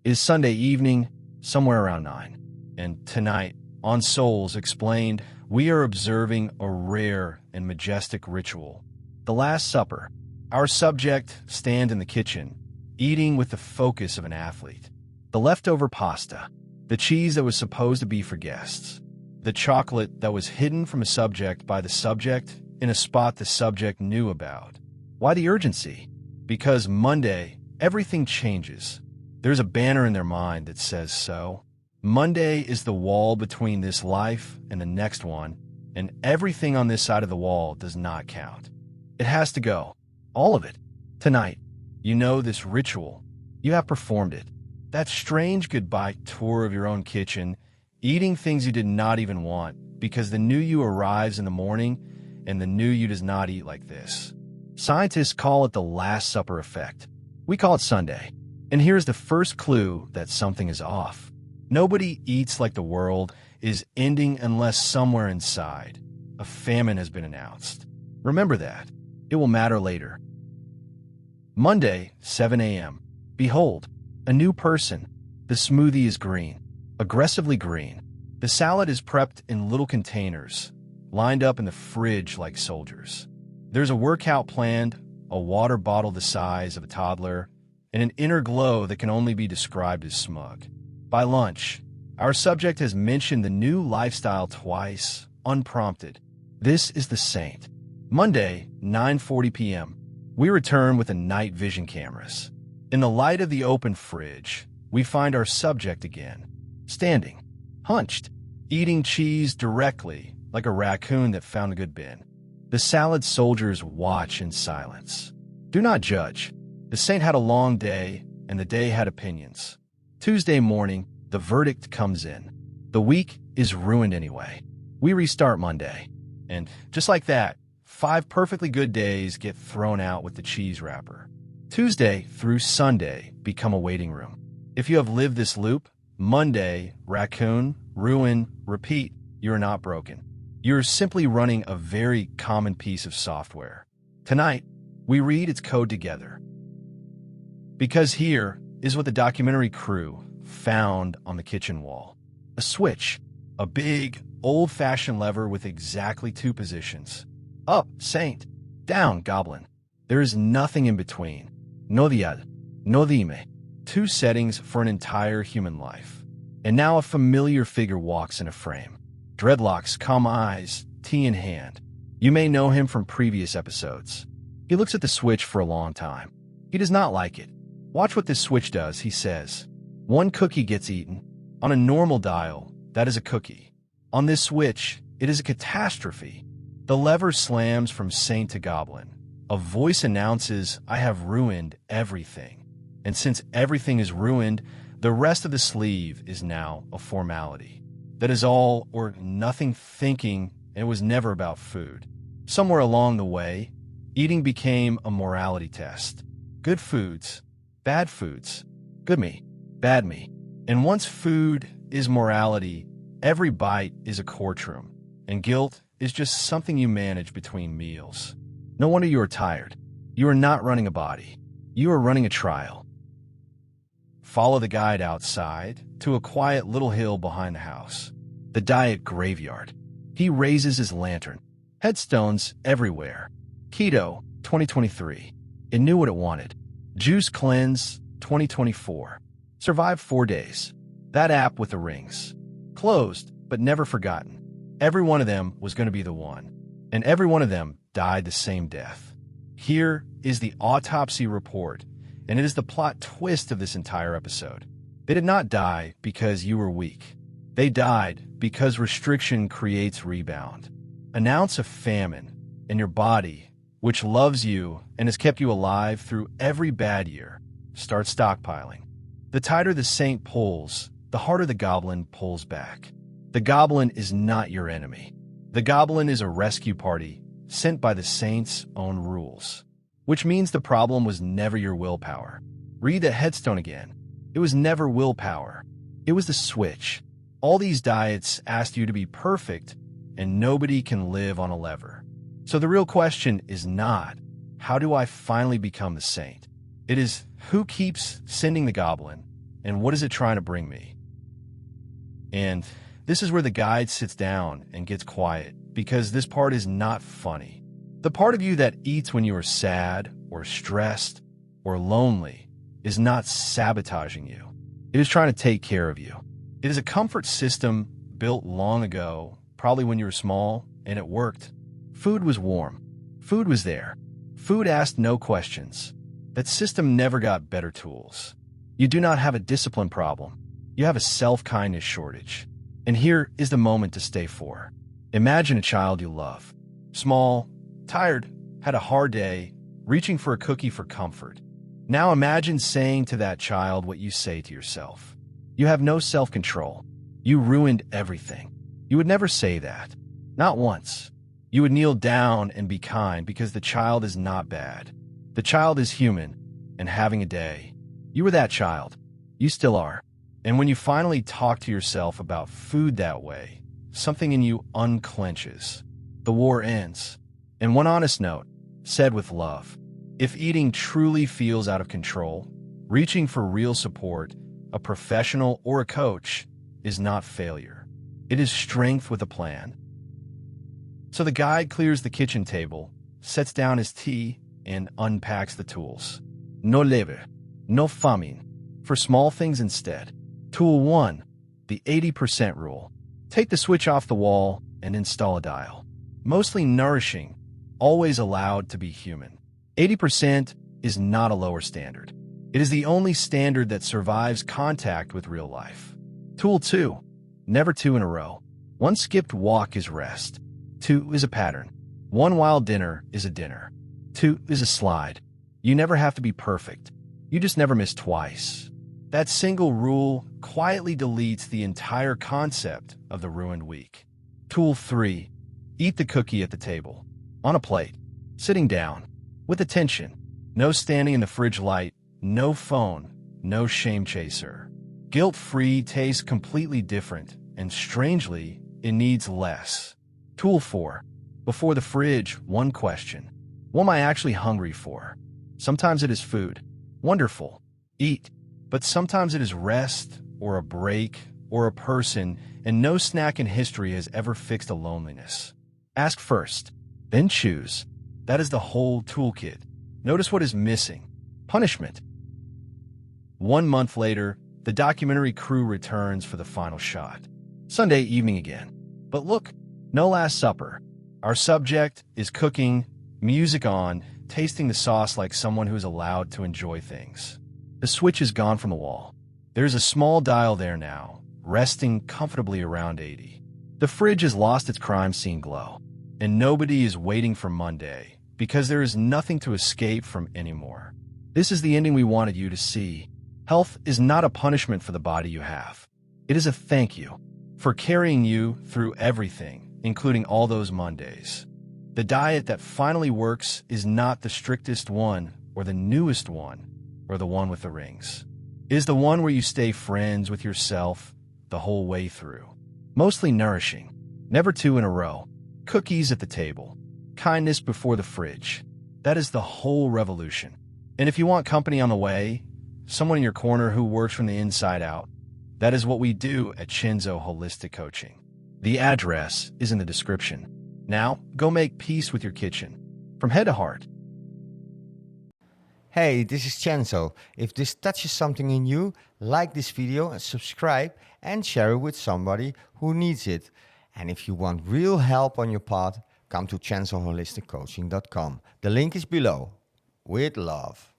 It is Sunday evening, somewhere around 9. And tonight, on Souls Explained, we are observing a rare and majestic ritual. The Last Supper. Our subject stand in the kitchen, eating with the focus of an athlete. The leftover pasta, the cheese that was supposed to be for guests, the chocolate that was hidden from a subject by the subject in a spot the subject knew about. Why the urgency? Because Monday, everything changes. There's a banner in their mind that says so. Monday is the wall between this life and the next one, and everything on this side of the wall does not count. It has to go. All of it. Tonight, you know this ritual. You have performed it. That strange goodbye tour of your own kitchen, eating things you did not even want because the new you arrives in the morning and the new you does not eat like this. Scientists call it the Last Supper effect. We call it Sunday. And here's the first clue that something is off. Nobody eats like the world is ending unless somewhere inside a famine has been announced. Remember that. It will matter later. Monday, 7 a.m. Behold, a new person. The smoothie is green, aggressively green. The salad is prepped in little containers, lined up in the fridge like soldiers. There's a workout planned, a water bottle the size of a toddler, and an inner glow that can only be described as smug. By lunch, our subject has mentioned the new lifestyle twice, unprompted. This is the saint. Monday, 9:40 p.m. We return with the night vision cameras. In the light of the open fridge, we find our subject again, standing, hunched, eating cheese directly like a raccoon that found a good bin. The salad soldiers watch in silence. Do not judge. The saint had a long day, and the day had opinions. Tuesday morning, the verdict comes in. The week is ruined anyway. We restart Monday. And just like that, 5 perfectly good days get thrown out with the cheese wrapper. Tuesday through Sunday become a waiting room. If you have lived this loop, Monday, raccoon, ruin, repeat, you are not broken. You're simply running a very common piece of software. Tonight, we read its code together. Because here is what the documentary crew found on the kitchen wall. A switch, a big, old-fashioned lever with exactly 2 positions. Up, saint. Down, goblin. There is nothing in between. No dial, no dime. 2 settings for an entire human life. And now a familiar figure walks in a frame. Dreadlocks, calm eyes, tea in hand. You may know him from previous episodes. He looks at the switch for a long time. He does not like it. Watch what this switch does, he says. 1 cookie gets eaten. On a normal dial, that is a cookie. On this switch, it is a catastrophe. The lever slams from saint to goblin. A voice announces, I have ruined everything. And since everything is ruined, the rest of the sleeve is now a formality. That is all or nothing thinking, and it was never about food. Somewhere along the way, eating became a morality test. Good foods, bad foods, good me, bad me. And once food is morality, every bite is a courtroom, and guilt is just something you manage between meals. No wonder you are tired. You are not running a body. You are running a trial. Follow the guide outside to a quiet little hill behind the house. The diet graveyard. He raises his lantern. Headstones everywhere. Keto 2023. It knew what it wanted. Juice Cleanse 2024. Survived 4 days. That app with the rings. Closed, but never forgotten. Every one of them was going to be the one. And every one of them died the same death. Here is the autopsy report, and it is the plot twist of this entire episode. They did not die because you were weak. They died because restriction creates rebound. An ounce of famine, and your body, which loves you and has kept you alive through every bad year, starts stockpiling. The tighter the saint pulls, the harder the goblin pulls back. The goblin is not your enemy. The goblin is a rescue party sent by the saint's own rules, which means the problem was never your willpower. Read the headstone again. It was never willpower. It was the switch. All these diets asked you to be perfect, and nobody can live on a lever. So the real question is not, how do I finally become the saint? It is, who keeps sending the goblin, And what is it trying to bring me? And this is where the guide sits down and gets quiet, because this part is not funny. The part of you that eats when you are sad or stressed or lonely is not sabotaging you. It is trying to take care of you. It is a comfort system built long ago, probably when you were small, and it worked. Food was warm. Food was there. Food asked no questions. That system never got better tools. You do not have a discipline problem. You have a self-kindness shortage. And here is the moment to stay for. Imagine a child you love. Small, tired, had a hard day, reaching for a cookie for comfort. Now imagine saying to that child what you say to yourself. You have no self-control. You ruined everything. You would never say that. Not once. You would kneel down and be kind because the child is not bad. The child is human and having a day. You were that child. You still are. And when you finally talk to yourself about food that way, something in you unclenches. The war ends. And one honest note, said with love, if eating truly feels out of control, reaching for real support, a professional or a coach, is not failure. It is strength with a plan. So the guide clears the kitchen table, sets down his tea, and unpacks the tools. No leve, no famine, for small things instead. Tool 1, the 80% rule. Take the switch off the wall and install a dial. Mostly nourishing, always allowed to be human. 80% is not a lower standard. It is the only standard that survives contact with real life. Tool 2, never 2 in a row. 1 skipped walk is rest. 2 is a pattern. 1 wild dinner is a dinner. 2 is a slide. You never have to be perfect. You just never miss twice. That single rule quietly deletes the entire concept of the ruined week. Tool 3, eat the cookie at the table. On a plate. Sitting down. With attention. No standing in the fridge light. No phone. No shame chaser. Guilt-free tastes completely different, and strangely, it needs less. Tool 4, before the fridge, 1 question. What am I actually hungry for? Sometimes it is food. Wonderful. Eat. But sometimes it is rest, or a break, or a person, and no snack in history has ever fixed a loneliness. Ask first, then choose. That is the whole toolkit. Notice what is missing. Punishment. 1 month later, the documentary crew returns for the final shot. Sunday evening again. But look, no Last Supper. Our subject is cooking, music on, tasting the sauce like someone who is allowed to enjoy things. The switch is gone from the wall. There's a small dial there now, resting comfortably around 80. The fridge has lost its crime scene glow, and nobody is waiting for Monday because there is nothing to escape from anymore. This is the ending we wanted you to see. Health is not a punishment for the body you have. It is a thank you for carrying you through everything, including all those Mondays. The diet that finally works is not the strictest one or the newest one or the one with the rings. It is the one where you stay friends with yourself the whole way through. Mostly nourishing, never 2 in a row. Cookies at the table, kindness before the fridge. That is the whole revolution. And if you want company on the way, someone in your corner who works from the inside out, that is what we do at Chenzo Holistic Coaching. The address is in the description. Now, go make peace with your kitchen, from head to heart. Hey, this is Chenzo. If this touches something in you, like this video and subscribe and share it with somebody who needs it. And if you want real help on your path, come to ChenzoHolisticCoaching.com. The link is below. With love.